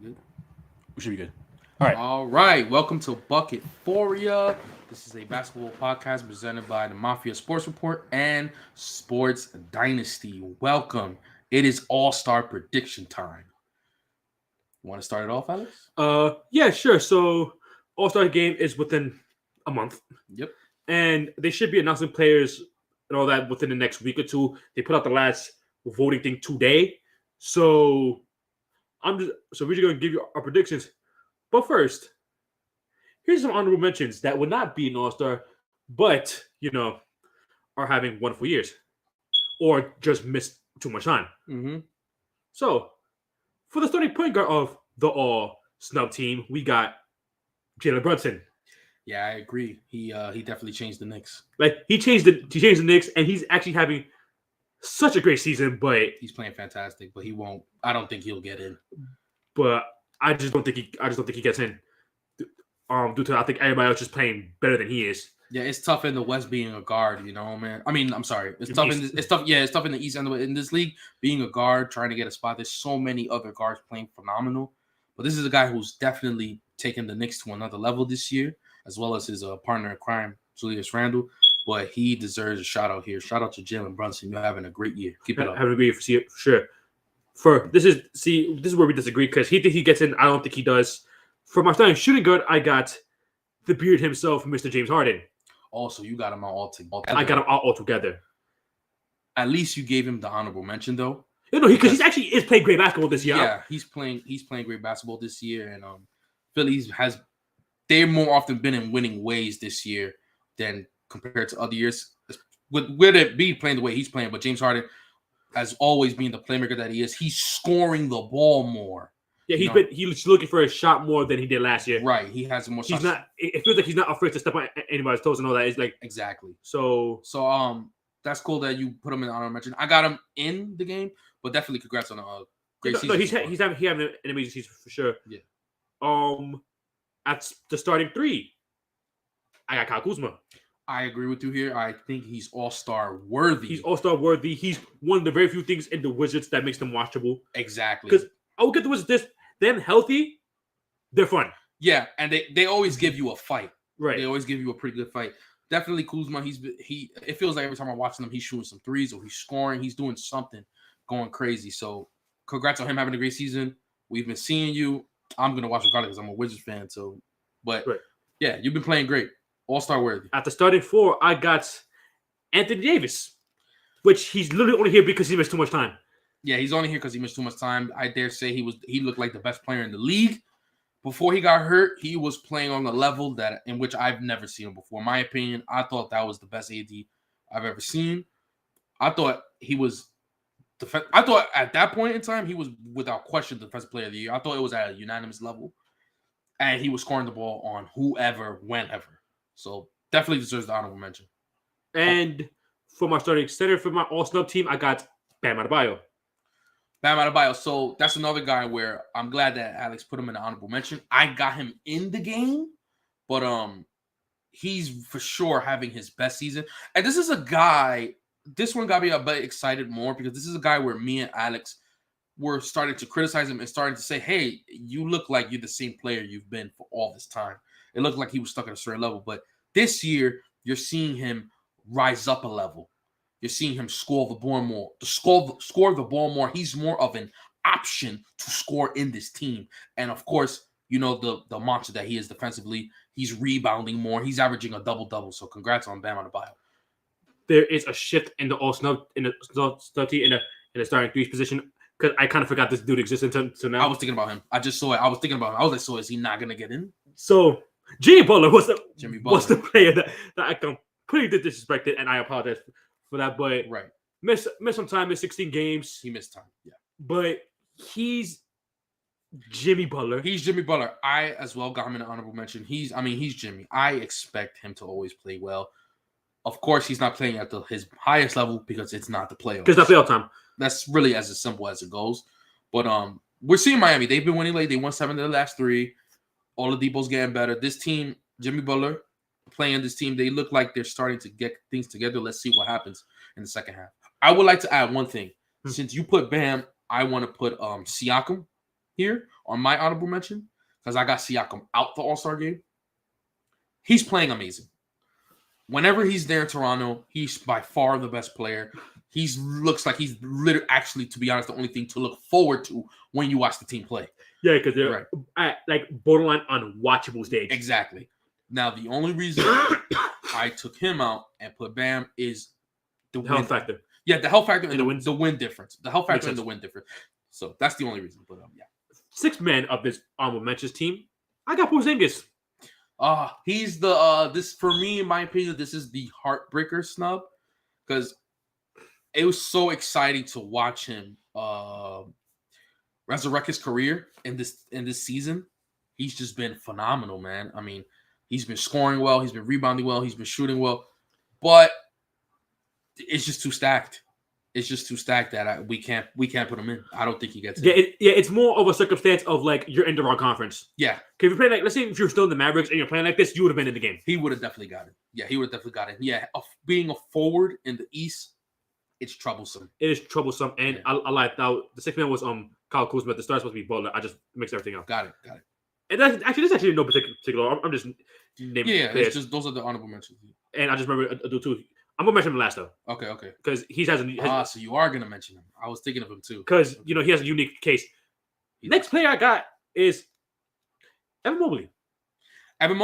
Good. We should be good. All right. All right. Welcome to Bucketphoria. This is a basketball podcast presented by the Mafia Sports Report and Sports Dynasty. Welcome. It is All-Star prediction time. You want to start it off, Alex? Yeah, sure. So All-Star game is within a month, Yep. and they should be announcing players and all that within the next week or two. They put out the last voting thing today, so we're just gonna give you our predictions. But first, here's some honorable mentions that would not be an All-Star, but are having wonderful years or just missed too much time. Mm-hmm. So for the starting point guard of the All Snub team, we got Jalen Brunson. Yeah, I agree. He definitely changed the Knicks. Like he changed the Knicks, and he's actually having such a great season. But He's playing fantastic, but he won't. I don't think he'll get in. but I just don't think he gets in. Due to I think everybody else is playing better than he is. Yeah, it's tough in the West being a guard, man. I mean, I'm sorry. It's In tough the in East. it's tough. Yeah, it's tough in the East and in this league being a guard trying to get a spot. There's so many other guards playing phenomenal, but this is a guy who's definitely taken the Knicks to another level this year, as well as his partner in crime, Julius Randle. But he deserves a shout out here. Shout out to Jalen Brunson. You're having a great year. Keep it up. I would agree for sure. This is where we disagree because he thinks he gets in. I don't think he does. For my starting shooting guard, I got the beard himself, Mr. James Harden. Also, you got him all together. I got him all together. At least you gave him the honorable mention, though. Because he's actually is playing great basketball this year. Yeah, he's playing great basketball this year, and Phillies they've more often been in winning ways this year than compared to other years. With it be playing the way he's playing, but James Harden has always been the playmaker that he is. He's scoring the ball more. Yeah, he's looking for a shot more than he did last year. Right, he has more shots. He's not. It feels like he's not afraid to step on anybody's toes and all that. It's like exactly. So that's cool that you put him in the honorable mention. I got him in the game, but definitely congrats on a great season. No, he's having an amazing season for sure. Yeah. At the starting three, I got Kyle Kuzma. I agree with you here. I think he's all-star worthy. He's all-star worthy. He's one of the very few things in the Wizards that makes them watchable. Exactly. Because I will get the Wizards them healthy, they're fun. Yeah, and they always give you a fight. Right. They always give you a pretty good fight. Definitely Kuzma. It feels like every time I'm watching him, he's shooting some threes or he's scoring. He's doing something, going crazy. So congrats on him having a great season. We've been seeing you. I'm gonna watch regardless because I'm a Wizards fan. So, but yeah, you've been playing great. All-star worthy. At the starting four, I got Anthony Davis, which he's literally only here because he missed too much time. Yeah, he's only here because he missed too much time. I dare say he looked like the best player in the league. Before he got hurt, he was playing on a level in which I've never seen him before. In my opinion, I thought that was the best AD I've ever seen. I thought I thought at that point in time, he was without question the defensive player of the year. I thought it was at a unanimous level. And he was scoring the ball on whoever, whenever. So definitely deserves the honorable mention. And for my starting center for my all-snub team, I got Bam Adebayo. Bam Adebayo. So that's another guy where I'm glad that Alex put him in the honorable mention. I got him in the game, but he's for sure having his best season. And this is a guy, this one got me a bit excited more because this is a guy where me and Alex were starting to criticize him and starting to say, hey, you look like you're the same player you've been for all this time. It looked like he was stuck at a certain level. But this year, you're seeing him rise up a level. You're seeing him score the ball more. Score the ball more. He's more of an option to score in this team. And of course, the monster that he is defensively. He's rebounding more. He's averaging a double-double. So congrats on Bam Adebayo. There is a shift in the all-snub in the starting threes position. Because I kind of forgot this dude existed until now. I was thinking about him. I just saw it. I was thinking about him. I was like, so is he not going to get in? So Jimmy Butler was the player that I completely disrespected, and I apologize for that. But missed some time, missed 16 games. He missed time, yeah. But he's Jimmy Butler. He's Jimmy Butler. I as well got him in an honorable mention. He's Jimmy. I expect him to always play well. Of course, he's not playing at his highest level because it's not the playoffs. Because it's not playoff time. That's really as simple as it goes. But we're seeing Miami. They've been winning late. They won 7 of the last 3. Oladipo's getting better. This team, Jimmy Butler, playing this team, they look like they're starting to get things together. Let's see what happens in the second half. I would like to add one thing. Since you put Bam, I want to put Siakam. here on my honorable mention because I got Siakam out the All-Star game. He's playing amazing. Whenever he's there in Toronto, he's by far the best player. He looks like he's literally, actually, to be honest, the only thing to look forward to when you watch the team play. Yeah, because they're at like borderline unwatchable stage. Exactly. Now, the only reason I took him out and put Bam is the health factor. Yeah, the health factor and the win difference. The health factor and the win difference. So that's the only reason. But yeah. Sixth man of this honorable mentions team, I got Porzingis. He's the this for me, in my opinion, this is the heartbreaker snub because it was so exciting to watch him resurrect his career in this season. He's just been phenomenal, man. I mean, he's been scoring well, he's been rebounding well, he's been shooting well, but it's just too stacked. It's just too stacked that we can't put him in. I don't think he gets it. It's more of a circumstance of like you're in the wrong conference. Yeah. Because if you're playing like, let's say if you're still in the Mavericks and you're playing like this, you would have been in the game. He would have definitely got it. Yeah, he would have definitely got it. Yeah, being a forward in the East, it's troublesome. It is troublesome, and I like that. The sixth man was Kyle Kuzma. The star's supposed to be Butler. I just mixed everything up. Got it. And there's actually no particular. I'm just naming. Yeah, it's just those are the honorable mentions. And I just remember two. I'm gonna mention him last though. Okay. Because he has a. So you are gonna mention him. I was thinking of him too. Because he has a unique case. Next player I got is Evan Mobley. Evan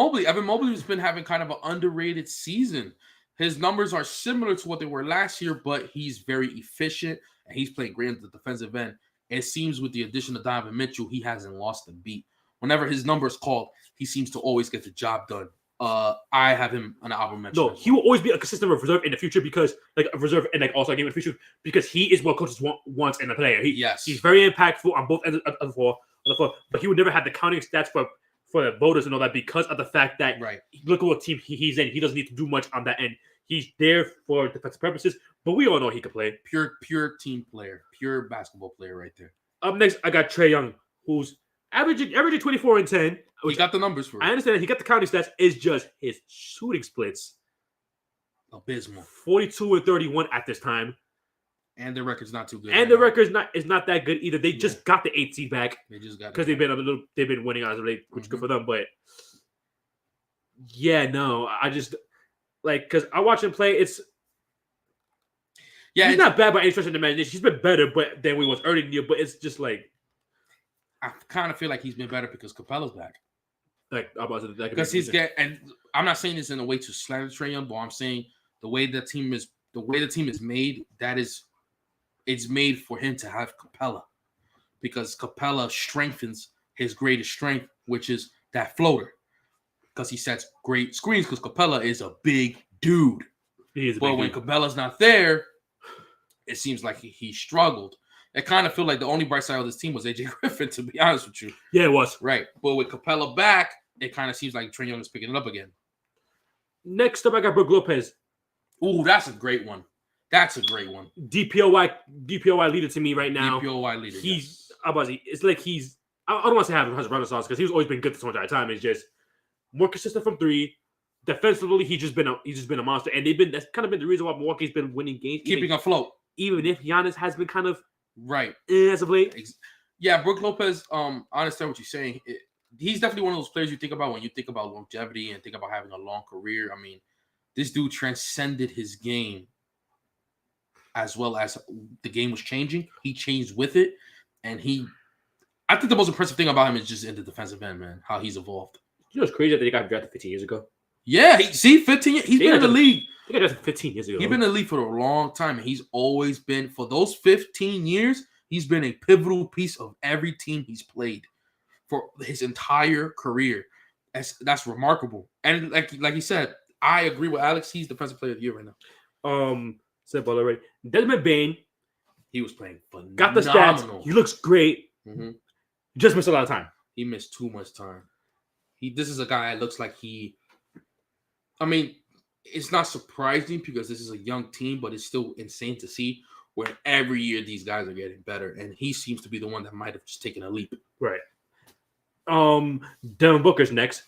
Mobley's been having kind of an underrated season. His numbers are similar to what they were last year, but he's very efficient and he's playing great at the defensive end. It seems with the addition of Donovan Mitchell, he hasn't lost a beat. Whenever his number is called, he seems to always get the job done. I have him an honorable mention. No, he will always be a consistent reserve in the future because, like, a reserve and like all-star game in the future because he is what coaches want in a player. He's very impactful on both ends of the floor, but he would never have the counting stats for the voters and all that because of the fact that look at what team he's in. He doesn't need to do much on that end. He's there for defensive purposes, but we all know he can play. Pure team player, pure basketball player right there. Up next, I got Trae Young, who's averaging 24 and 10. He got the numbers for it. I understand he got the counting stats. It's just his shooting splits. Abysmal. 42 and 31 at this time. And the record's not too good. And the record is not that good either. They just got the 8 seed back. They just got because they've been winning as of late, which is good for them. But yeah, no, I just because I watch him play. He's not bad by any stretch of the imagination. He's been better, than we was earlier in the year. But it's just like I kind of feel like he's been better because Capella's back. Because he's getting, and I'm not saying this in a way to slander Trae Young, but I'm saying the way the team is made, it's made for him to have Capella, because Capella strengthens his greatest strength, which is that floater, because he sets great screens. Because Capella is a big dude, when Capella's not there, it seems like he struggled. I kind of feel like the only bright side of this team was AJ Griffin, to be honest with you. Yeah, it was. Right. But with Capella back, it kind of seems like Trae Young is picking it up again. Next up, I got Brook Lopez. Ooh, that's a great one. DPOY leader to me right now. DPOY leader. It's like I don't want to say having a renaissance because he's always been good this much at a time. It's just more consistent from three. Defensively, he's just been a monster. And that's kind of been the reason why Milwaukee's been winning games. Keeping afloat. Even if Giannis has been kind of right as of late. Yeah, Brook Lopez, I understand what you're saying. He's definitely one of those players you think about when you think about longevity and think about having a long career. I mean, this dude transcended his game as well as the game was changing. He changed with it. And I think the most impressive thing about him is just in the defensive end, man, how he's evolved. You know what's crazy that he got drafted 15 years ago? Yeah, 15 years. He's been in the league. He got drafted 15 years ago. He's been in the league for a long time, and he's always been, for those 15 years, he's been a pivotal piece of every team he's played for his entire career. That's remarkable. And like you said, I agree with Alex. He's defensive player of the year right now. Said Ball already. Desmond Bane. He was playing phenomenal. Got the stats. He looks great. Mm-hmm. Just missed a lot of time. He missed too much time. This is a guy that looks like I mean, it's not surprising because this is a young team, but it's still insane to see where every year these guys are getting better. And he seems to be the one that might have just taken a leap. Right. Devin Booker's next.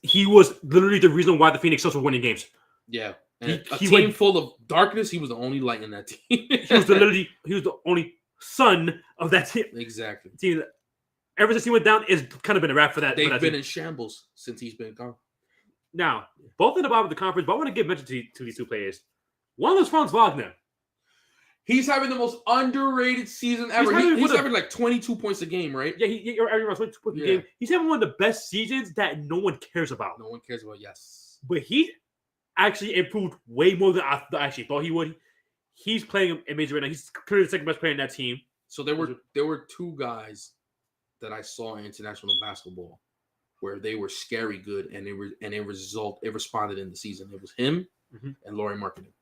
He was literally the reason why the Phoenix Suns were winning games. Yeah. And a team full of darkness, he was the only light in that team. he was the only son of that team. Exactly. Team. ever since he went down, it's kind of been a wrap for that. They've for that been team. in shambles since he's been gone. Now, both in the bottom of the conference, but I want to give mention to these two players. One of them's Franz Wagner. He's having the most underrated season ever. He's having like 22 points a game, right? Yeah, you're averaging 22 points a game. He's having one of the best seasons that no one cares about. No one cares about, yes. But he actually improved way more than I actually thought he would. He's playing amazing right now. He's clearly the second best player in that team. So there were two guys that I saw in international basketball where they were scary good, and it responded in the season. It was him and Lauri Markkanen.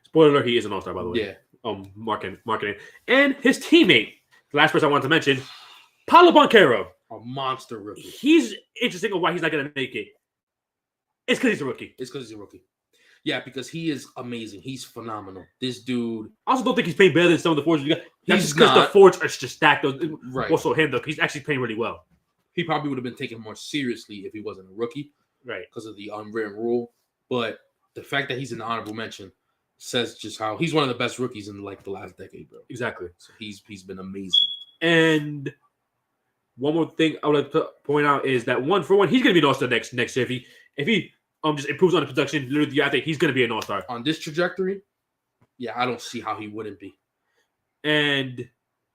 Spoiler alert, he is an all-star, by the way. Yeah. Marketing. And his teammate, the last person I wanted to mention, Paulo Banchero. A monster rookie. He's interesting on why he's not going to make it. It's because he's a rookie. Yeah, because he is amazing. He's phenomenal. This dude. I also don't think he's playing better than some of the forwards you got. That's He's because the forwards are just stacked. Right. Also him, though. He's actually playing really well. He probably would have been taken more seriously if he wasn't a rookie. Right. Because of the unwritten rule. But the fact that he's an honorable mention says just how he's one of the best rookies in like the last decade, bro. Exactly. So he's been amazing. And one more thing I would like to point out is that one, he's going to be an all-star next year. If he just improves on the production, literally, I think he's going to be an all-star. On this trajectory, yeah, I don't see how he wouldn't be. And you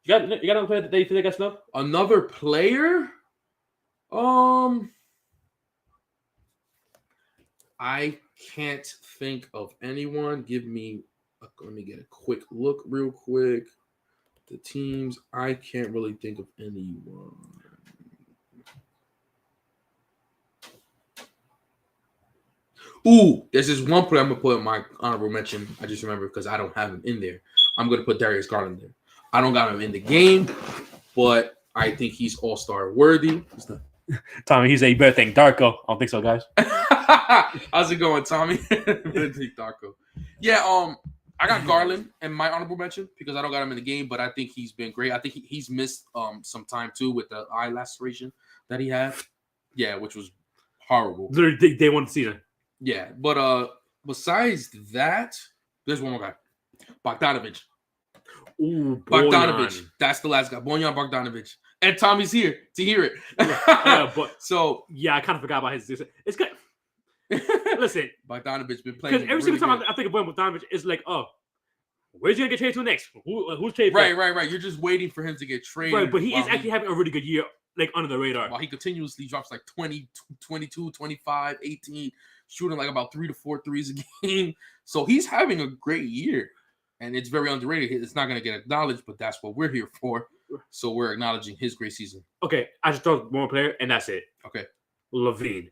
got another player that you think got snubbed? Another player? I can't think of anyone. Let me get a quick look real quick. The teams, I can't really think of anyone. Ooh, there's this one player I'm going to put in my honorable mention. I just remember because I don't have him in there. I'm going to put Darius Garland there. I don't got him in the game, but I think he's all-star worthy. Tommy, he's a better thing. Darko. I don't think so, guys. How's it going, Tommy? Darko. Yeah, I got Garland in my honorable mention because I don't got him in the game, but I think he's been great. I think he's missed some time too with the eye laceration that he had. Yeah, which was horrible. Literally, day one season. Yeah, but besides that, there's one more guy, Bogdanovich. Ooh, Bogdanovich. That's the last guy, Bojan Bogdanovich. And Tommy's here to hear it. But so yeah, I kind of forgot about his. It's good. Listen, Bogdanovich been playing. Because every single time I think of Bojan Bogdanovich, it's like, oh, where's he gonna get traded to next? Who's traded? Right. You're just waiting for him to get traded. Right, but he is actually having a really good year, like under the radar. While he continuously drops like 20, 22, 25, 18, shooting like about 3 to 4 threes a game. So he's having a great year. And it's very underrated. It's not going to get acknowledged, but that's what we're here for. So we're acknowledging his great season. Okay, I just thought one more player, and that's it. Okay. Levine.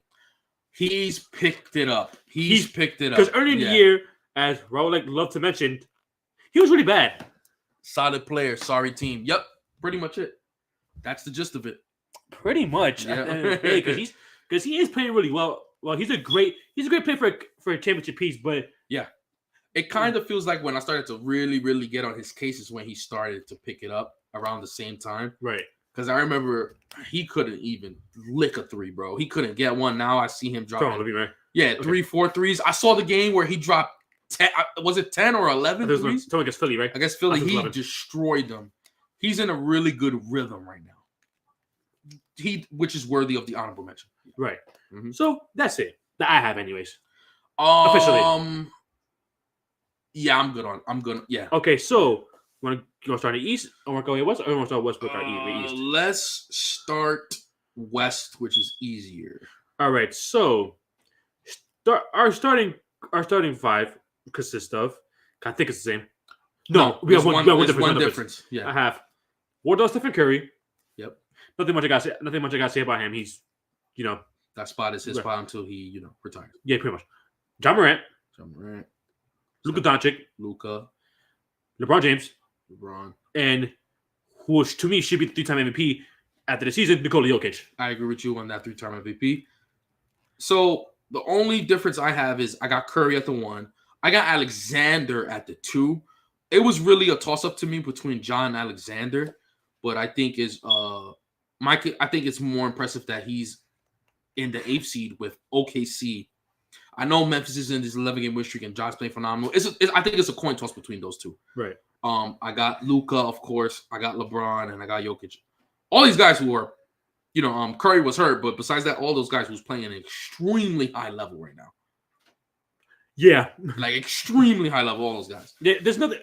He's picked it up. He's picked it up. Because early in the year, as Raul loved to mention, he was really bad. Solid player, sorry team. Yep, pretty much it. That's the gist of it. Pretty much. Yeah. Because he is playing really well. Well, he's a great player for a championship piece, but yeah. It kind of feels like when I started to really, really get on his case is when he started to pick it up around the same time. Right. Because I remember he couldn't even lick a three, bro. He couldn't get one. Now I see him dropping. Right? Yeah, 3, 4 threes. I saw the game where he dropped 10. Was it 10 or 11 threes? Someone against Philly, right? I guess Philly, he 11. destroyed them. He's in a really good rhythm right now. Which is worthy of the honorable mention. Right. Mm-hmm. So that's it. That I have anyways. Officially. Yeah, I'm good. Yeah. Okay, so you want to start in the East, or want to go West, or want to start West with our East? Let's start West, which is easier. All right, so our starting five consists of. I think it's the same. No, we have one difference. Yeah, I have Wardell, Stephen Curry. Yep. Nothing much I got to say about him. He's, that spot is his spot until he, retires. Yeah, pretty much. John Morant. Luka Doncic, LeBron James, and who to me should be the 3-time MVP after the season, Nikola Jokic. I agree with you on that 3-time MVP. So the only difference I have is I got Curry at the 1. I got Alexander at the 2. It was really a toss-up to me between John and Alexander, but I think I think it's more impressive that he's in the 8th seed with OKC. I know Memphis is in this 11-game win streak and John's playing phenomenal. I think it's a coin toss between those two. Right. I got Luka, of course. I got LeBron, and I got Jokic. all these guys who are, Curry was hurt, but besides that, all those guys who's playing an extremely high level right now. Yeah, like extremely high level. All those guys. Yeah, there's not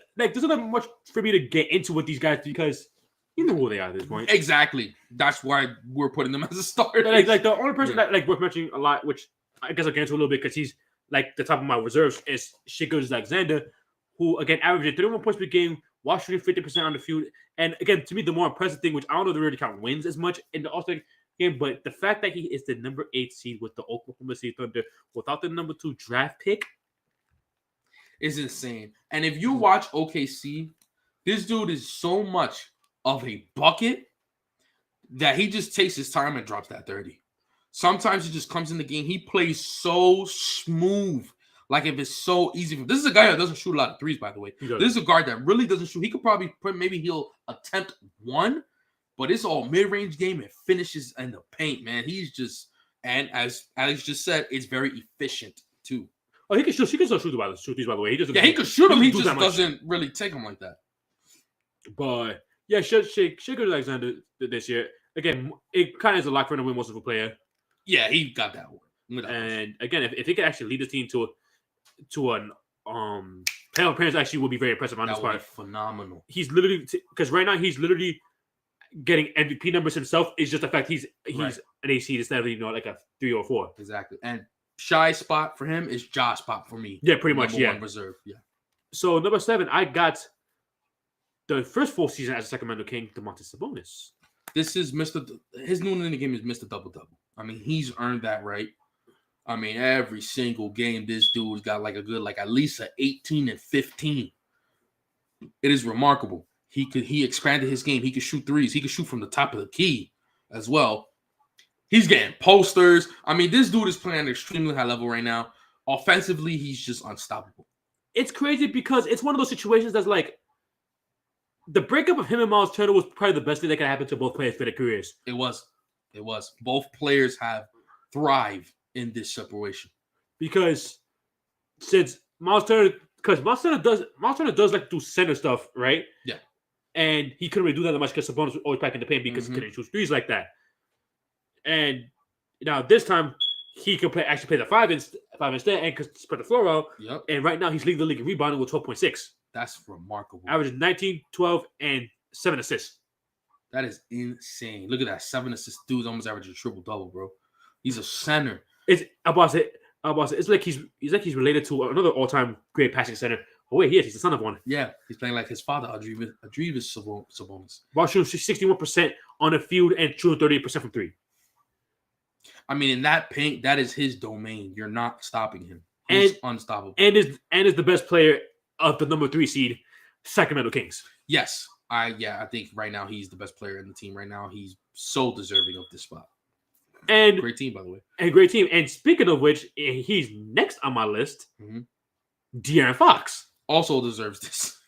much for me to get into with these guys because you know who they are at this point. Exactly. That's why we're putting them as a starter. Like the only person that worth mentioning a lot, which I guess I'll get into a little bit because he's like the top of my reserves, is Shai Alexander, who again averaged 31 points per game while shooting 50% on the field. And again, to me, the more impressive thing, which I don't know if they really count wins as much in the All-Star game, but the fact that he is the number 8 seed with the Oklahoma City Thunder without the number 2 draft pick is insane. And if you watch OKC, this dude is so much of a bucket that he just takes his time and drops that 30. Sometimes he just comes in the game. He plays so smooth. Like if it's so easy. This is a guy that doesn't shoot a lot of threes, by the way. This is a guard that really doesn't shoot. He could probably maybe he'll attempt one, but it's all mid-range game and finishes in the paint, man. He's just, and as Alex just said, it's very efficient too. Oh, he can still shoot these, by the way. He could shoot them. He just doesn't really take them like that. But yeah, Shai Alexander this year. Again, it kind of is a lock for him to win most of a player. Yeah, he got that one. And again, if he could actually lead the team to an playoff appearance, actually would be very impressive on this part. Phenomenal. He's literally because right now he's literally getting MVP numbers himself. It's just the fact he's an AC instead of like a 3 or 4. Exactly. And Shai's spot for him is Ja's spot for me. Yeah, pretty much. Number 1 reserve. Yeah. So number 7, I got the first full season as a Sacramento King, Domantas Sabonis. This is his new name in the game is Mr. Double-Double. I mean, he's earned that right. I mean, every single game, this dude's got like a good, at least 18 and 15. It is remarkable. He expanded his game. He could shoot threes. He could shoot from the top of the key as well. He's getting posters. I mean, this dude is playing at an extremely high level right now. Offensively, he's just unstoppable. It's crazy because it's one of those situations that's like, the breakup of him and Miles Turner was probably the best thing that could happen to both players for their careers. It was. Both players have thrived in this separation. Because since Miles Turner does like to do center stuff, right? Yeah. And he couldn't really do that much because Sabonis was always back in the paint because he couldn't shoot threes like that. And now this time he could actually play the 5 instead and could spread the floor out. Yep. And right now he's leading the league in rebounding with 12.6. That's remarkable. Averaging 19, 12, and 7 assists. That is insane. Look at that. 7 assists. Dude's almost averaging a triple-double, bro. He's a center. It's like he's related to another all-time great passing center. Oh wait, he's the son of one. Yeah, he's playing like his father, Arvydas Sabonis. While shooting 61% on the field and shooting 38% from 3. I mean, in that paint, that is his domain. You're not stopping him. He's unstoppable. And is the best player of the number 3 seed, Sacramento Kings. Yes. I think right now he's the best player in the team right now. He's so deserving of this spot. And great team, by the way. And great team. And speaking of which, he's next on my list. De'Aaron Fox also deserves this.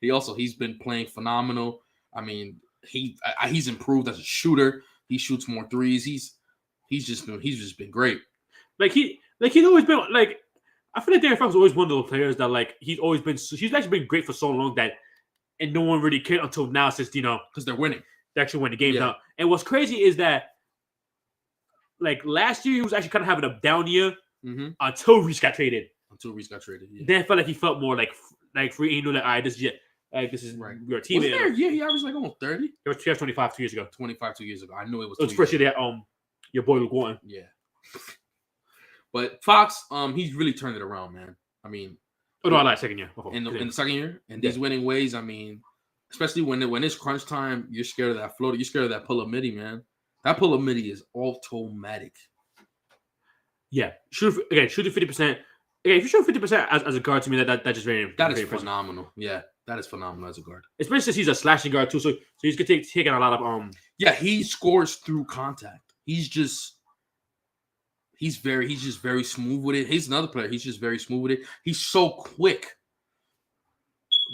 He's been playing phenomenal. I mean, he's improved as a shooter. He shoots more threes. He's just been great. He's always been like, I feel like De'Aaron Fox is always one of those players that he's actually been great for so long that and no one really cared until now since because they're winning. They actually win the games now. And what's crazy is that last year he was actually kind of having a down year until Reese got traded. Yeah. Then I felt like he felt more like free. He knew that this is your team. Was there a year he averaged almost 30? It was 25 2 years ago. 25 2 years ago. I knew it was. It was first year that your boy Luke Walton. Yeah. But Fox, he's really turned it around, man. I mean, I like second year. In the second year, in these winning ways, I mean, especially when it's crunch time, you're scared of that floater. You're scared of that pull-up midi, man. That pull-up midi is automatic. Yeah, shooting 50%. Okay, if you shoot 50% as a guard, to me that just very is phenomenal. Yeah, that is phenomenal as a guard. Especially since he's a slashing guard too, so he's gonna taking a lot of Yeah, he scores through contact. He's just very smooth with it. He's another player. He's just very smooth with it. He's so quick.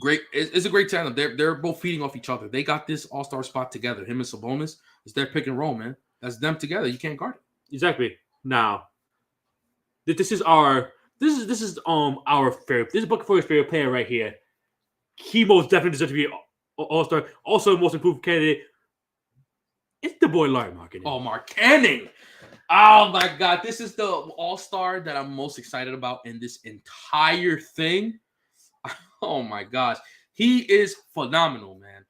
Great. It's a great tandem. They're both feeding off each other. They got this all-star spot together. Him and Sabonis. It's their pick and roll, man. That's them together. You can't guard it. Exactly. Now, this is our favorite. This is Bucketphoria's favorite player right here. He most definitely deserves to be an all-star. Also, most improved candidate. It's the boy Larry Marketing. Oh, Mark Cannon. Oh my God. This is the all-star that I'm most excited about in this entire thing. Oh my gosh. He is phenomenal, man.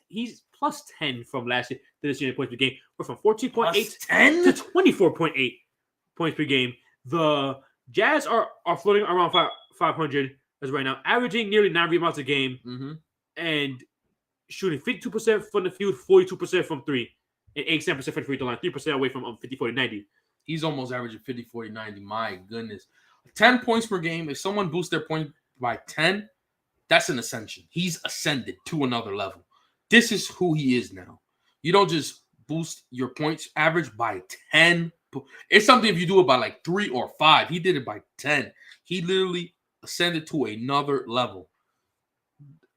He's plus 10 from last year to this year in points per game. We're from 14.8 10 to 24.8 points per game. The Jazz are floating around 500 as right now, averaging nearly 9 rebounds a game and shooting 52% from the field, 42% from 3, and 87% from the free throw line, 3% away from 50, 40, 90. He's almost averaging 50, 40, 90. My goodness. 10 points per game. If someone boosts their point by 10, that's an ascension. He's ascended to another level. This is who he is now. You don't just boost your points average by 10. It's something if you do it by like 3 or 5. He did it by 10. He literally ascended to another level.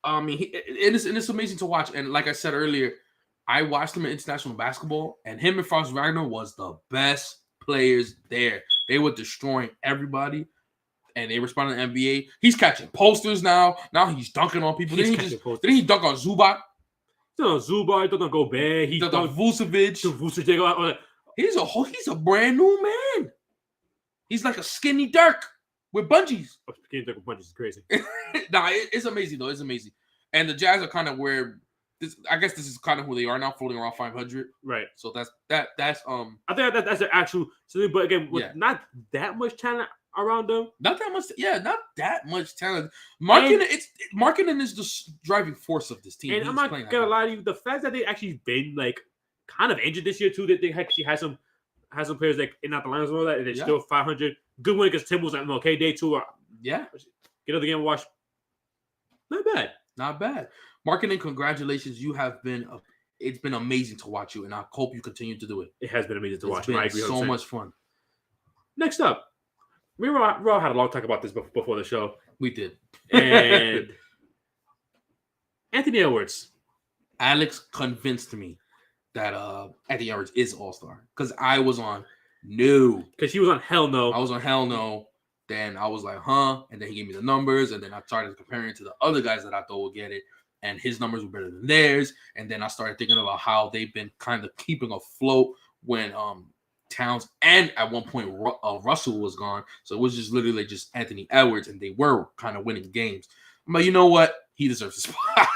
I mean, it's amazing to watch. And like I said earlier, I watched him in international basketball, and him and Franz Wagner was the best players there. They were destroying everybody, and they responded to the NBA. He's catching posters now. Now he's dunking on people. Didn't he dunk on Zubac? He dunk on Zubac. He dunk on Gobert. He dunked on Vucevic. He's a brand new man. He's like a skinny Dirk with bungees. Skinny Dirk with bungees is crazy. Nah, it's amazing though. It's amazing. And the Jazz are kind of where this. I guess this is kind of who they are now, floating around 500. Right. So that's. I think that's their actual. But again, with not that much talent around them. Not that much. Yeah, not that much talent. Marketing is the driving force of this team. And I'm not gonna lie to you, the fact that they actually been like kind of injured this year too, that they actually had some players like in out the lines and all that, and they're still 500. Good win against Timberwolves on MLK Day too. Yeah. Get another game to watch. Not bad. Not bad. Marketing, congratulations. You have been it's been amazing to watch you, and I hope you continue to do it. It has been amazing to watch. It's been so much fun. Next up, we all had a long talk about this before the show. We did. And Anthony Edwards. Alex convinced me that Anthony Edwards is all-star because I was on no. Because he was on hell no. I was on hell no. Then I was like, huh? And then he gave me the numbers, and then I started comparing it to the other guys that I thought would get it, and his numbers were better than theirs. And then I started thinking about how they've been kind of keeping afloat when Towns and at one point Russell was gone. So it was just literally just Anthony Edwards, and they were kind of winning games. I'm like, you know what? He deserves a spot.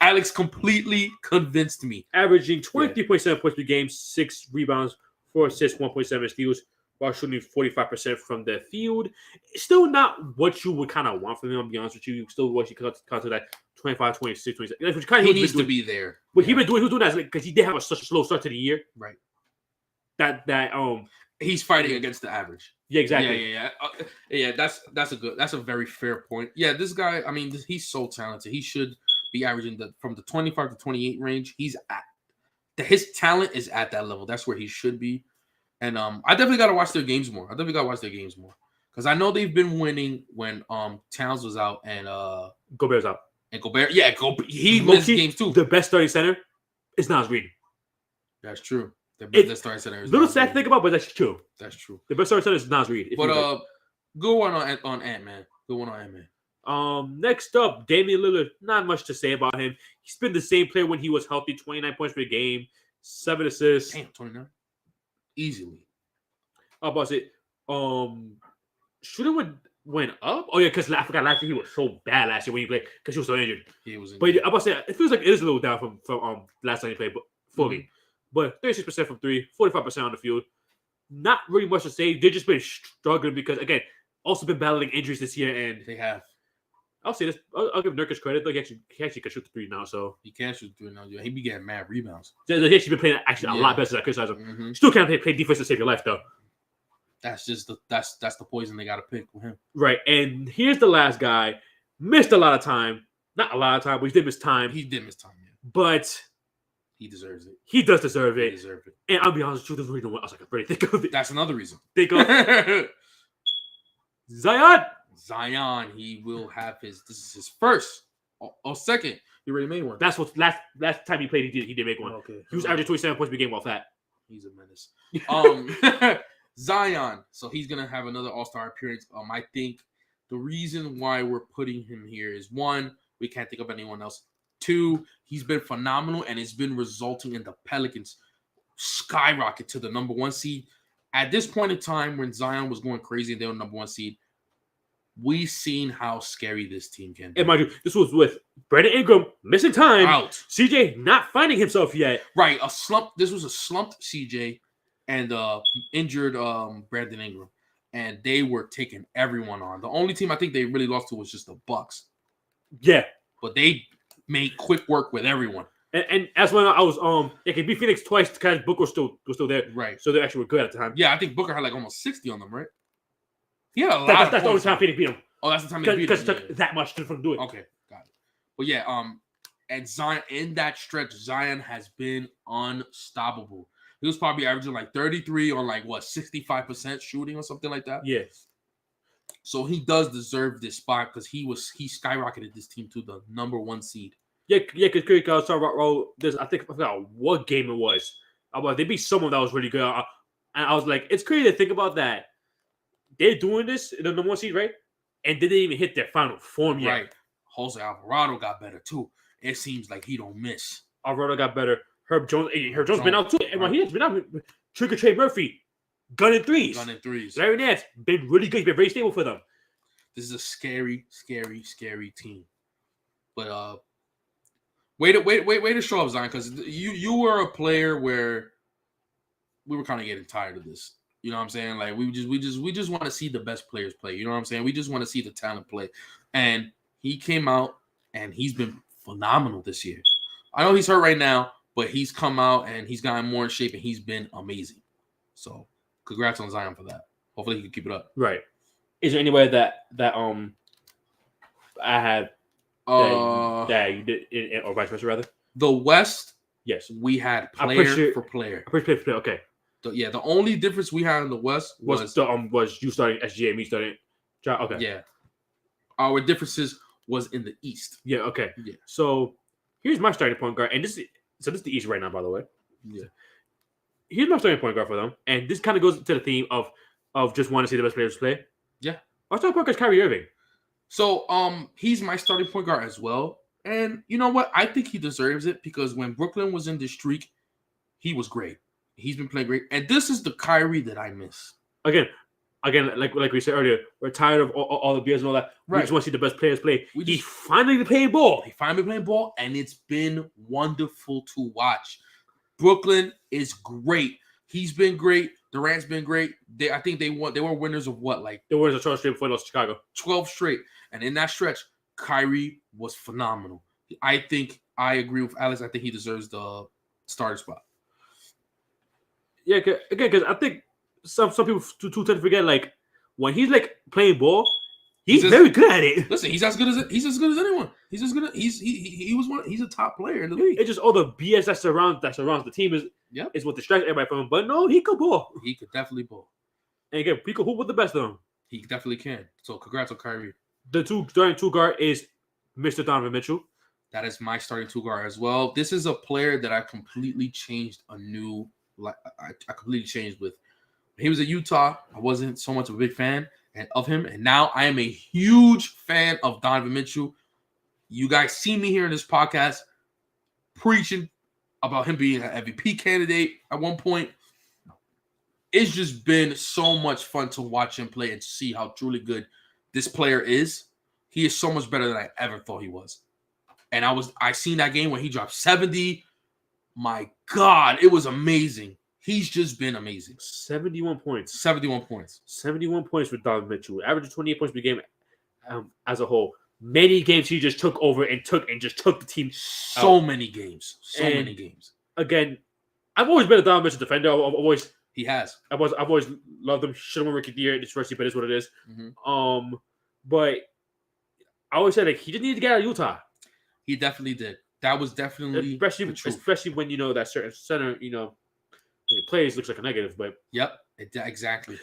Alex completely convinced me. Averaging 23.7 points per game, 6 rebounds, 4 assists, 1.7 steals, while shooting 45% from the field. Still not what you would kind of want from him, I'll be honest with you. Still what you could to that 25, 26, 27. Which kind of he needs to be there. But he was doing that because he did have such a slow start to the year. Right. That he's fighting against the average. Yeah, exactly. Yeah. That's a very fair point. Yeah, this guy, I mean, he's so talented. He should be averaging from the 25 to 28 range. His talent is at that level. That's where he should be. And I definitely got to watch their games more. Because I know they've been winning when Towns was out and Gobert's out. And Gobert, he missed games too. The best starting center is Nas Reed. That's true. The best starting center is little sad to think about, but that's true. That's true. The best starting center is Nas Reed. But good one on Ant-Man. Good one on Ant-Man. Next up, Damian Lillard. Not much to say about him. He's been the same player when he was healthy. 29 points per game, 7 assists. Damn, 29. Easily. How about it? Shooting went up. Oh yeah, because I forgot last year he was so bad last year when he played because he was so injured. He was injured. But I'm about to say it feels like it is a little down from last time he played, but fully. Mm-hmm. But 36% from 3, 45% on the field. Not really much to say. They've just been struggling because again, also been battling injuries this year, and they have. I'll say this. I'll give Nurkic credit. Like he actually can shoot the 3 now, so he can shoot the 3 now. Yeah, he be getting mad rebounds. He actually been playing a lot better than I criticize him. Mm-hmm. Still can't play defense to save your life though. That's just that's the poison they got to pick with him. Right, and here's the last guy. Missed a lot of time. Not a lot of time, but he did miss time. Yeah. But he deserves it. He does deserve it. He deserves it. And I'll be honest with you, there's really no one else I can really think of it. That's another reason. Think of Zion. He will have this is his first or second. He already made one. That's what last time he played, he did make one. Okay. He was averaging 27 points per game off that. He's a menace. Zion. So he's gonna have another All-Star appearance. I think the reason why we're putting him here is one, we can't think of anyone else 2. He's been phenomenal, and it's been resulting in the Pelicans skyrocket to the number 1 seed. At this point in time, when Zion was going crazy and they were number 1 seed, we seen how scary this team can be. And mind you, this was with Brandon Ingram missing time, Out. CJ not finding himself yet. Right, a slump. This was a slumped CJ and injured Brandon Ingram, and they were taking everyone on. The only team I think they really lost to was just the Bucks. Yeah, but they made quick work with everyone. And that's when I was they could beat Phoenix twice because Booker was still there. Right. So they actually were good at the time. Yeah, I think Booker had like almost 60 on them, right? He had a lot. That's the only time Phoenix beat him. Oh, that's the time he beat him. Because it took that much to do it. Okay, got it. But yeah, and Zion in that stretch, Zion has been unstoppable. He was probably averaging like 33 on like 65% shooting or something like that. Yes. So he does deserve this spot because he skyrocketed this team to the number 1 seed. Yeah, because I was talking about Raul. I forgot what game it was. They beat someone that was really good. And I was like, it's crazy to think about that. They're doing this in the number 1 seed, right? And they didn't even hit their final form yet. Right. Jose Alvarado got better too. It seems like he don't miss. Alvarado got better. Herb Jones been out too. And he has been out. Trigger Trey Murphy, gunning threes. Larry Nance been really good. He's been very stable for them. This is a scary, scary, scary team. But way to show up, Zion, because you were a player where we were kind of getting tired of this. You know what I'm saying? Like we just want to see the best players play. You know what I'm saying? We just want to see the talent play. And he came out and he's been phenomenal this year. I know he's hurt right now, but he's come out and he's gotten more in shape and he's been amazing. So congrats on Zion for that. Hopefully he can keep it up. Right. Is there any way that I had that you did, or vice versa rather? The West, yes, we had player for player. Okay. The only difference we had in the West was you starting SGA, me starting. Okay. Yeah. Our differences was in the East. Yeah. Okay. Yeah. So here's my starting point guard, and this is the East right now, by the way. Yeah. Here's my starting point guard for them, and this kind of goes to the theme of just wanting to see the best players play. Yeah. Our starting point guard is Kyrie Irving. So he's my starting point guard as well, and you know what? I think he deserves it because when Brooklyn was in this streak, he was great. He's been playing great, and this is the Kyrie that I miss. Again, like we said earlier, we're tired of all the BS and all that. Right. We just want to see the best players play. He's finally playing ball. And it's been wonderful to watch. Brooklyn is great. He's been great. Durant's been great. I think they were winners of what? Like they were winners of 12 straight before they lost to Chicago. 12 straight. And in that stretch, Kyrie was phenomenal. I think I agree with Alex. I think he deserves the starting spot. Yeah, again, because I think some people too tend to forget, like when he's like playing ball, he's very good at it. Listen, he's as good as anyone. He's as good as he's a top player in the league. It's just all the BS that surrounds the team is what distracts everybody from him. But no, he could ball. He could definitely ball. And again, he could hoop with the best of them. He definitely can. So congrats on Kyrie. The starting two guard is Mr. Donovan Mitchell. That is my starting two guard as well. This is a player that I completely changed I completely changed with. When he was at Utah, I wasn't so much of a big fan of him, and now I am a huge fan of Donovan Mitchell. You guys see me here in this podcast preaching about him being an MVP candidate at one point. It's just been so much fun to watch him play and see how truly good this player is. He is so much better than I ever thought he was. And I seen that game when he dropped 70. My God, it was amazing. He's just been amazing. 71 points. 71 points. 71 points for Donovan Mitchell. Average 28 points per game as a whole. Many games he just took over and just took the team. Many games. Many games. Again, I've always been a Donovan Mitchell defender. He has. I've always loved him. Should have won Rookie of the Year. It's first, but it's what it is. Mm-hmm. But I always said he just needed to get out of Utah. He definitely did. That was definitely especially when that certain center, when he plays looks like a negative. But yep, exactly.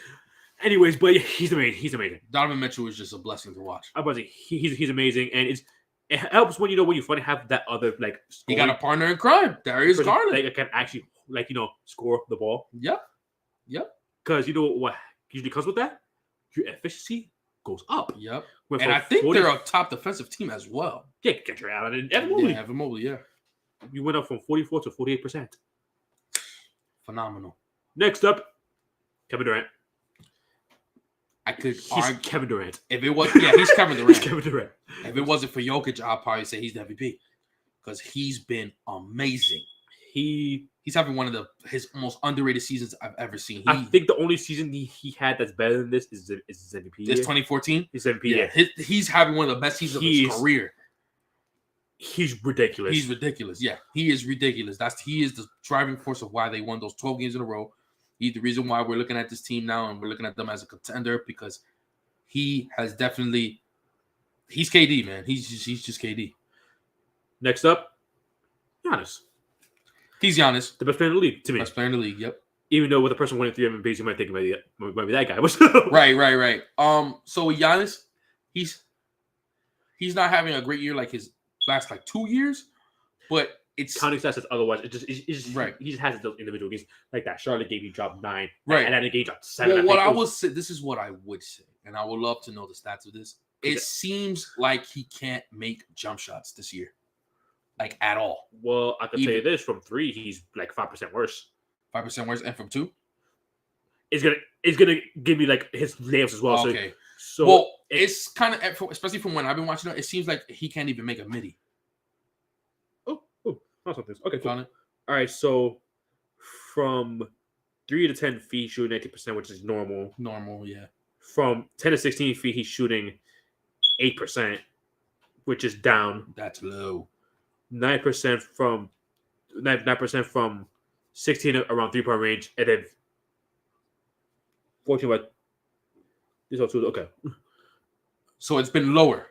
Anyways, but he's amazing. He's amazing. Donovan Mitchell is just a blessing to watch. I was like, he's amazing, and it helps when you finally have that other like. He got a partner in crime, Darius Garland. That can actually score the ball. Yep. Because you know what usually comes with that? Your efficiency goes up. Yep. Went And from I think 40 they're a top defensive team as well. Yeah, get your out of it. Evan Mobley. Yeah, Evan Mobley, yeah. You went up from 44 to 48%. Phenomenal. Next up, Kevin Durant. He's Kevin Durant. If it was, yeah, he's Kevin Durant. He's Kevin Durant. If it wasn't for Jokic, I'll probably say he's the MVP because he's been amazing. He's having one of his most underrated seasons I've ever seen. I think the only season he had that's better than this is his MVP. It's 2014. His MVP. Yeah, he's having one of the best seasons of his career. He's ridiculous. He's ridiculous. Yeah, he is ridiculous. He is the driving force of why they won those 12 games in a row. He's the reason why we're looking at this team now and we're looking at them as a contender because he has definitely. He's KD, man. He's just KD. Next up, Giannis. He's Giannis, the best player in the league to me. Best player in the league. Yep. Even though with a person winning 3 MVPs, you might think might be that guy. Right. So with Giannis, he's not having a great year like his last 2 years, but it's counting stats as otherwise. It's just right. He just has those individual games like that. Charlotte game he dropped 9, right, and then the game dropped 7. Well, I will say this is what I would say, and I would love to know the stats of this. It seems like he can't make jump shots this year, at all. Well, I can tell you this: from 3, he's 5% worse. 5% worse, and from 2, it's gonna give me his layups as well. Okay. So it's kind of, especially from when I've been watching it seems like he can't even make a midi. Something. Okay, cool. All right, so from 3 to 10 feet, shooting 90%, which is normal. Normal, yeah. From 10 to 16 feet, he's shooting 8%, which is down. That's low. 9% from 16 around 3-point range, and then 14 by these are 2. Okay. So it's been lower.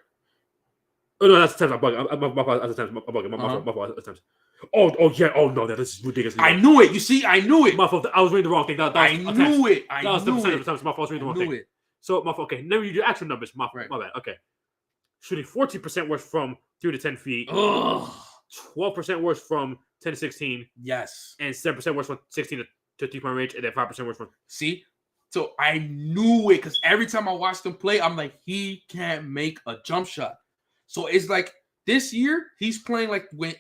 Oh no, that's the times. My fault. Times. Oh yeah. Oh no, that is ridiculous. I knew it. You see, I knew it. My fault. I was reading the wrong thing. I knew it. That was the percentage of times. My fault. I was reading the wrong thing. So my fault. Okay, never you do actual numbers. My bad. Okay, shooting 14% worse from 3 to 10 feet. 12% worse from 10 to 16. Yes. And 7% worse from 16 to 3-point range, and then 5% worse from. See. So I knew it because every time I watched him play, I'm like, he can't make a jump shot. So it's this year he's playing when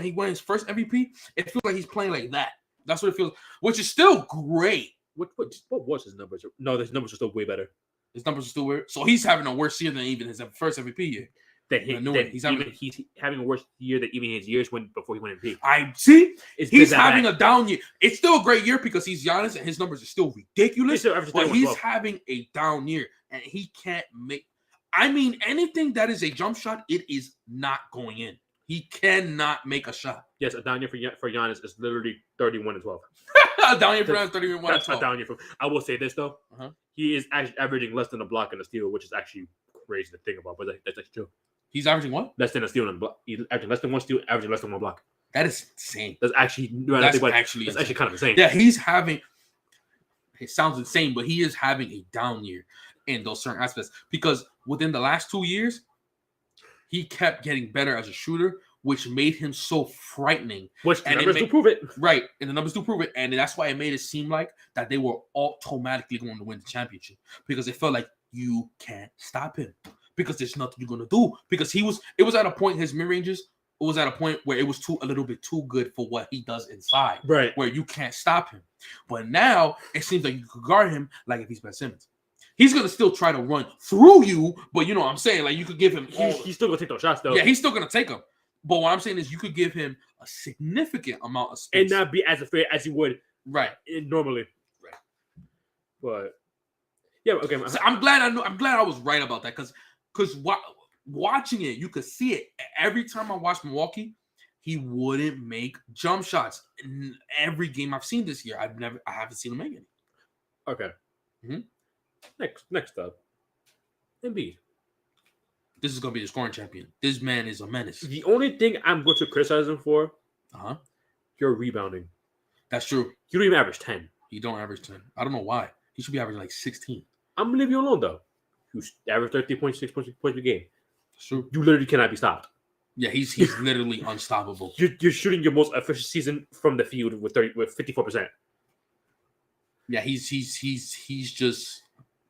he won his first MVP, it feels like he's playing like that. That's what it feels, which is still great. What was his numbers? No, his numbers are still way better. His numbers are still weird. So he's having a worse year than even his first MVP year. He's having a worse year than even his years before he won MVP. I see. He's having a down year. It's still a great year because he's Giannis and his numbers are still ridiculous. But he's having a down year and he can't make. I mean, anything that is a jump shot, it is not going in. He cannot make a shot. Yes, a down year for Giannis is literally 31 and 12. A down year for Giannis, 31 and 12. That's a down year for. I will say this though, he is actually averaging less than a block and a steal, which is actually crazy to think about, but that's actually true. He's averaging what? Less than a steal and block. He's averaging less than 1 steal, averaging less than 1 block. That is insane. That's actually actually kind of insane. Yeah, he's having. It sounds insane, but he is having a down year in those certain aspects because within the last 2 years, he kept getting better as a shooter, which made him so frightening. Which the numbers do prove it. Right, and the numbers do prove it, and that's why it made it seem like that they were automatically going to win the championship because it felt like you can't stop him because there's nothing you're going to do because it was at a point, his mid-ranges, it was at a point where it was a little bit too good for what he does inside, right? Where you can't stop him. But now it seems like you could guard him like if he's Ben Simmons. He's gonna still try to run through you, but you know what I'm saying? Like you could give him. He's still gonna take those shots though. Yeah, he's still gonna take them. But what I'm saying is, you could give him a significant amount of space and not be as afraid as he would normally. Right. But yeah, okay. So I'm glad I was right about that because watching it, you could see it every time I watched Milwaukee. He wouldn't make jump shots in every game I've seen this year. I haven't seen him make any. Okay. Mm-hmm. Next up, Embiid. This is gonna be the scoring champion. This man is a menace. The only thing I'm going to criticize him for, you're rebounding. That's true. You don't even average 10. You don't average 10. I don't know why. He should be averaging 16. I'm gonna leave you alone though. You average 13.6 points per game. That's true. You literally cannot be stopped. Yeah, he's literally unstoppable. You're shooting your most efficient season from the field with 54%. Yeah, he's just.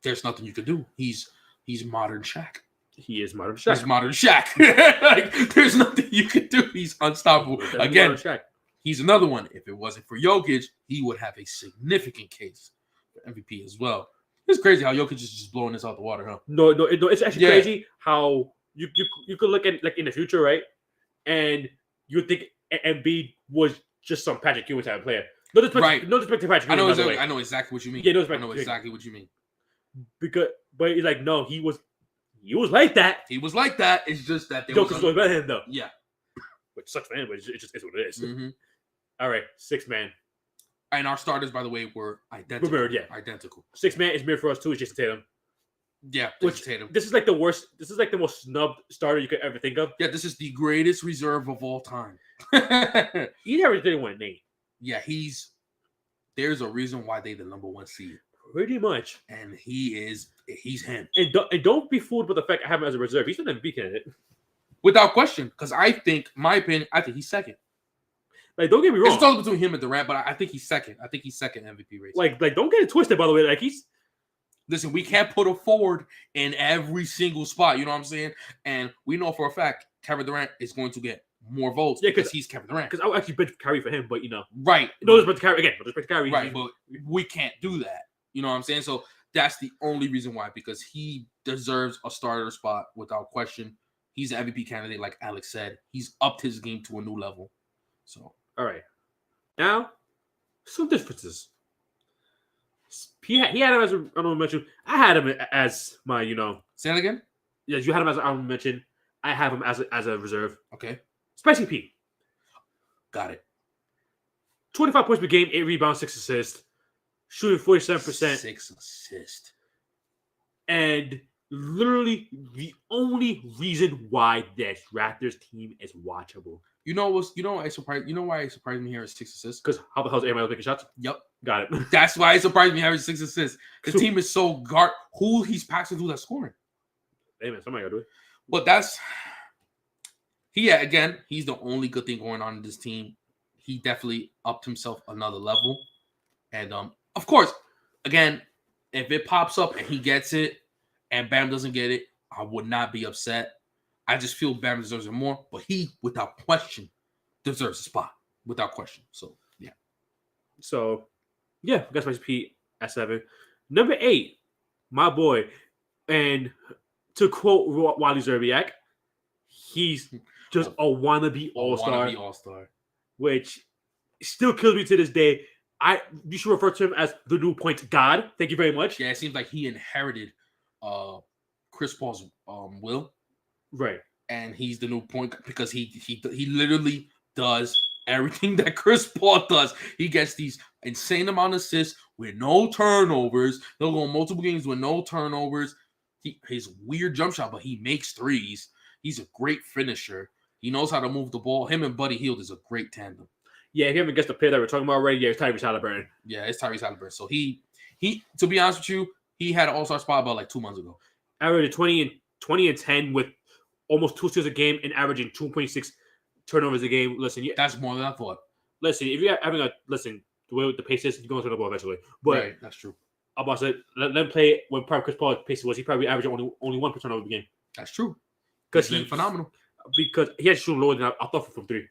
There's nothing you can do. He's He's modern Shaq. He is modern Shaq. He's modern Shaq. Like, there's nothing you can do. He's unstoppable. Again, he's another one. If it wasn't for Jokic, he would have a significant case for MVP as well. It's crazy how Jokic is just blowing this out the water, huh? No, it's actually crazy how you could look at like in the future, right? And you would think Embiid was just some Patrick Ewing type of player. No disrespect to Patrick Ewing. I know exactly what you mean. Yeah, I know exactly what you mean. But he's like, no, he was like that. He was like that. It's just that Jokic was better than him, though. Yeah. Which sucks for him, but it just is what it is. Mm-hmm. All right, 6 man. And our starters, by the way, were identical. Identical. 6 man is mirrored for us too. It's Jason Tatum. Yeah, Jason Tatum. This is like the worst. This is like the most snubbed starter you could ever think of. Yeah, this is the greatest reserve of all time. He never didn't win Nate. Yeah, there's a reason why they the number 1 seed. Pretty much. And he's him. And don't be fooled by the fact I have him as a reserve. He's an MVP candidate. Without question. Because I think he's second. Like, don't get me wrong. It's tough between him and Durant, but I think he's second. I think he's second MVP race. Like, don't get it twisted, by the way. Like, listen, we can't put a forward in every single spot. You know what I'm saying? And we know for a fact Kevin Durant is going to get more votes because he's Kevin Durant. Because I would actually bench Kyrie for him, but right. No respect to Kyrie again. No respect to Kyrie. Right, but we can't do that. You know what I'm saying? So that's the only reason why, because he deserves a starter spot without question. He's an MVP candidate, like Alex said. He's upped his game to a new level. So, all right. Now, some differences. He had him as an honorable mention. I had him as my, Say that again? Yes, you had him as an honorable mention. I have him as a reserve. Okay. Spicy P. Got it. 25 points per game, 8 rebounds, 6 assists. Shooting 47%. 6 assists. And literally the only reason why this Raptors team is watchable. why it surprised me here is 6 assists? Because how the hell is everybody else making shots? Yep. Got it. That's why it surprised me having 6 assists. His team is so who he's passing through that scoring. Hey man, somebody gotta do it. But he's the only good thing going on in this team. He definitely upped himself another level. And of course, again, if it pops up and he gets it and Bam doesn't get it, I would not be upset. I just feel Bam deserves it more, but he, without question, deserves a spot. Without question. So, yeah. So, yeah, that's my P at 7. Number 8, my boy. And to quote Wally Zerbiak, he's just a wannabe all-star. Which still kills me to this day. You should refer to him as the new point god. Thank you very much. Yeah, it seems like he inherited Chris Paul's will. Right. And he's the new point because he literally does everything that Chris Paul does. He gets these insane amount of assists with no turnovers. They'll go multiple games with no turnovers. His weird jump shot, but he makes threes. He's a great finisher. He knows how to move the ball. Him and Buddy Hield is a great tandem. Yeah, him against the player that we're talking about already. Yeah, it's Tyrese Halliburton. Yeah, it's Tyrese Halliburton. So he to be honest with you, he had an all-star spot about like 2 months ago. Averaging 20 and 10 with almost 2 steals a game and averaging 2.6 turnovers a game. Listen, that's more than I thought. Listen, if you're having the way with the pace is, you're going to turn the ball eventually. But right, that's true. I'm about to say, let them play when probably Chris Paul's pace was. He probably averaged only 1% over the game. That's true. Because he's been phenomenal. Because he had to shoot lower than I thought from 3.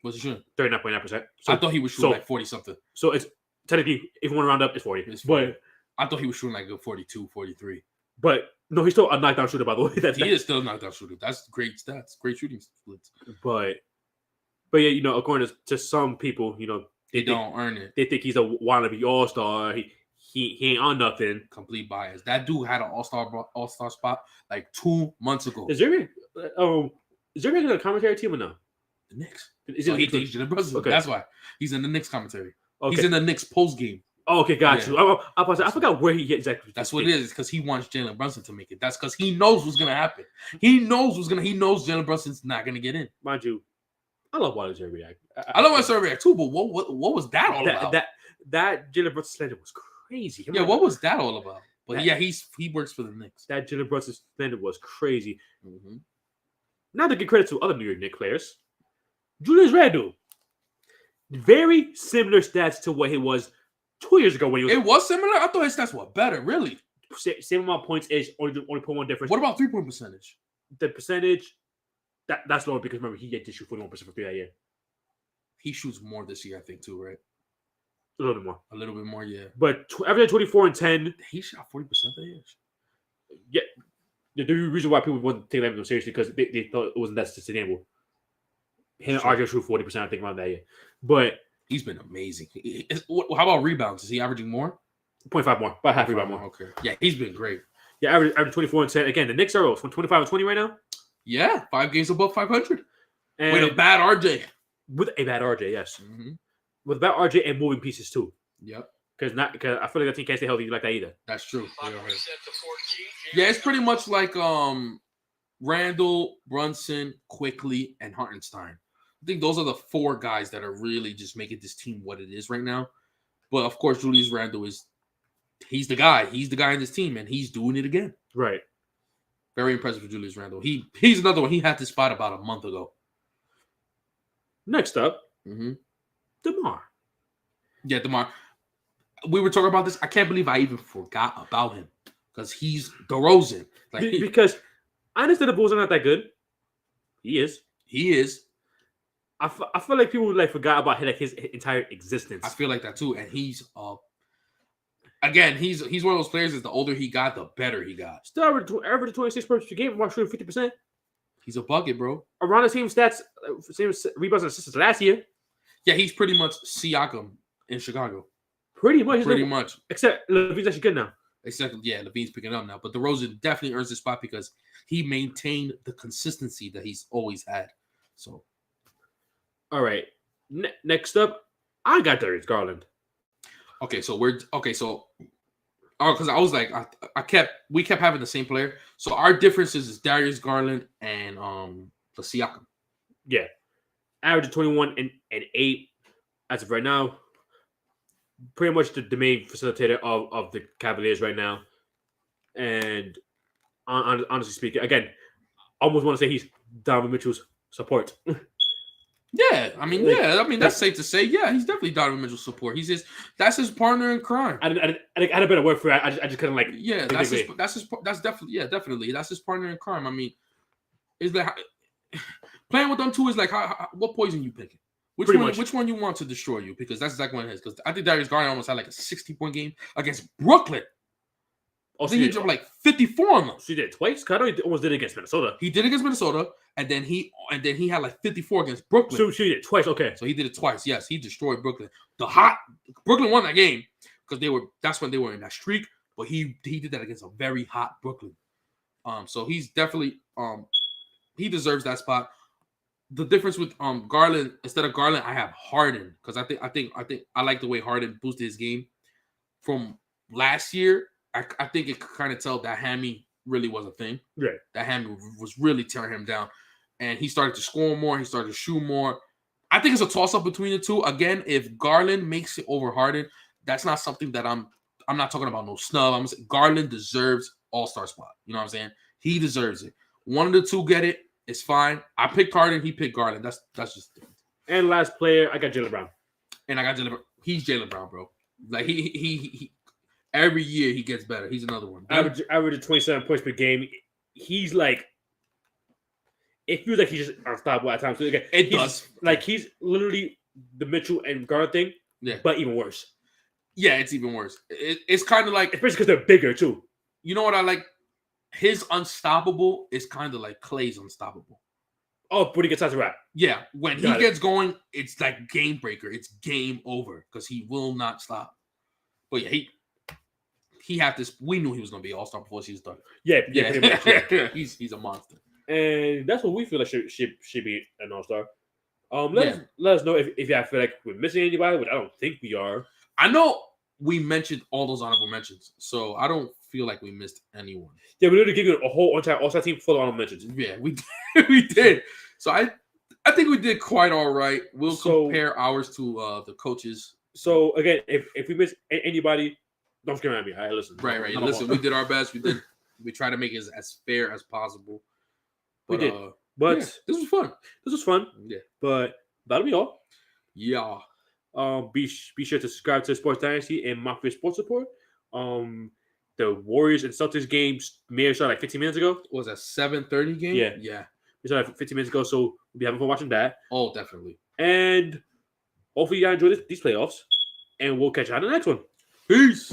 What's he shooting? 39.9%. So I thought he was shooting like 40 something. So it's technically, if you want to round up, it's 40. But I thought he was shooting like a 42, 43. But no, he's still a knockdown shooter, by the way. He is still a knockdown shooter. That's great stats. Great shooting splits. But yeah, according to some people, they don't earn it. They think he's a wannabe all-star. He ain't on nothing. Complete bias. That dude had an all-star spot like 2 months ago. Is there a commentary team or no? The Knicks. Is it he's Jalen Brunson? Okay. That's why he's in the Knicks commentary. Okay. He's in the Knicks post game. Oh, okay, got you. I forgot where he exactly. That's what it is. Because he wants Jalen Brunson to make it. That's because he knows what's gonna happen. He knows Jalen Brunson's not gonna get in. Mind you, I love Wally Zerbiak. I love Wally Zerbiak too. But what was that all about? That Jalen Brunson slander was crazy. Yeah, what was that all about? But he works for the Knicks. That Jalen Brunson slander was crazy. Mm-hmm. Now to give credit to other New York Knicks players, Julius Randle, very similar stats to what he was 2 years ago when he was. It was similar. I thought his stats were better. Really, Same amount of points ish, only 0.1 difference. What about 3-point percentage? The percentage that's lower because remember he had to shoot 41% for 3 that year. He shoots more this year, I think, too, right? A little bit more. A little bit more, yeah. But average 24 and 10. He shot 40% that year. Yeah. The reason why people wouldn't take that seriously because they thought it wasn't that sustainable. Him and RJ shoot 40%, I think, around that year. But he's been amazing. How about rebounds? Is he averaging more? 0.5 more. About half rebound more. Okay. Yeah, he's been great. Yeah, average 24 and 10. Again, the Knicks are from 25 and 20 right now. Yeah, 5 games above 500. And with a bad RJ. With a bad RJ, yes. Mm-hmm. With a bad RJ and moving pieces, too. Yep. Because I feel like that team can't stay healthy like that either. That's true. Yeah, it's pretty much like Randall, Brunson, Quickly, and Hartenstein. I think those are the 4 guys that are really just making this team what it is right now. But of course, Julius Randle he's the guy. He's the guy in this team, and he's doing it again. Right. Very impressive for Julius Randle. He's another one. He had this spot about a month ago. Next up, DeMar. Yeah, DeMar. We were talking about this. I can't believe I even forgot about him because he's DeRozan. Because I understand the Bulls are not that good. He is. He is. I feel like people forgot about his entire existence. I feel like that too. And he's again, he's one of those players that the older he got, the better he got. Still average 26 points per game while shooting 50%. He's a bucket, bro. Around the same stats, same rebounds and assists last year. Yeah, he's pretty much Siakam in Chicago. Pretty much. Except Levine's actually good now. Except, yeah, Levine's picking up now. But DeRozan definitely earns the spot because he maintained the consistency that he's always had. So, all right. Next up, I got Darius Garland. Because I was like, we kept having the same player. So our differences is Darius Garland and the Siakam. Yeah, average of 21 and 8 as of right now. Pretty much the main facilitator of the Cavaliers right now. And honestly speaking, again, I almost want to say he's Donovan Mitchell's support. Yeah, that's safe to say. Yeah, he's definitely Donovan Mitchell's support. That's his partner in crime. I had a better word for it. I just couldn't like. Yeah, that's definitely that's his partner in crime. I mean, it's like playing with them too is like what poison you picking? Which one you want to destroy you? Because that's exactly what it is. Because I think Darius Garland almost had like a 60-point game against Brooklyn. I think he dropped like 54 on them. So he did it twice? I know he almost did it against Minnesota. He did it against Minnesota, and then he had like 54 against Brooklyn. So he did it twice. Okay. So he did it twice. Yes, he destroyed Brooklyn. Brooklyn won that game because that's when they were in that streak. But he did that against a very hot Brooklyn. So he's definitely he deserves that spot. The difference with Garland, instead of Garland, I have Harden because I think I like the way Harden boosted his game from last year. I think it could kind of tell that hammy really was a thing. Right. That hammy was really tearing him down. And he started to score more. He started to shoot more. I think it's a toss-up between the two. Again, if Garland makes it over Harden, that's not something that I'm not talking about no snub. I'm saying Garland deserves all-star spot. You know what I'm saying? He deserves it. One of the two get it. It's fine. I picked Harden. He picked Garland. That's just different. And last player, I got Jaylen Brown. And I got Jaylen Brown. He's Jaylen Brown, bro. Like he every year he gets better. He's another one. Average of 27 points per game. He's like, it feels like he's just unstoppable at times. So again, it does. Like he's literally the Mitchell and Garland thing. Yeah, but even worse. Yeah, it's even worse. It's kind of like, especially because they're bigger too. You know what I like? His unstoppable is kind of like Clay's unstoppable. Oh, when he gets out to rap. Yeah, when he gets going, it's like game breaker. It's game over because he will not stop. But yeah, he had this. We knew he was going to be all-star before season started. Yeah. Pretty much, yeah. He's a monster. And that's what we feel like should be an all-star. Let us know if y'all feel like we're missing anybody, which I don't think we are. I know we mentioned all those honorable mentions, so I don't feel like we missed anyone. Yeah, we literally give you a whole entire all-star team full of honorable mentions. Yeah, we did. So I think we did quite all right. We'll compare ours to the coaches. So again, if we miss anybody, don't scream at me. All right, listen. Right. Listen, we did our best. We tried to make it as fair as possible. But, we did. But this was fun. Yeah. But that'll be all. Yeah. Be sure to subscribe to Sports Dynasty and Mafia Sports Report. the Warriors and Celtics games may have started like 15 minutes ago. What was that 7:30 game? Yeah. Yeah. We started like 15 minutes ago, so we'll be having fun watching that. Oh, definitely. And hopefully you guys enjoy these playoffs. And we'll catch you on the next one. Peace.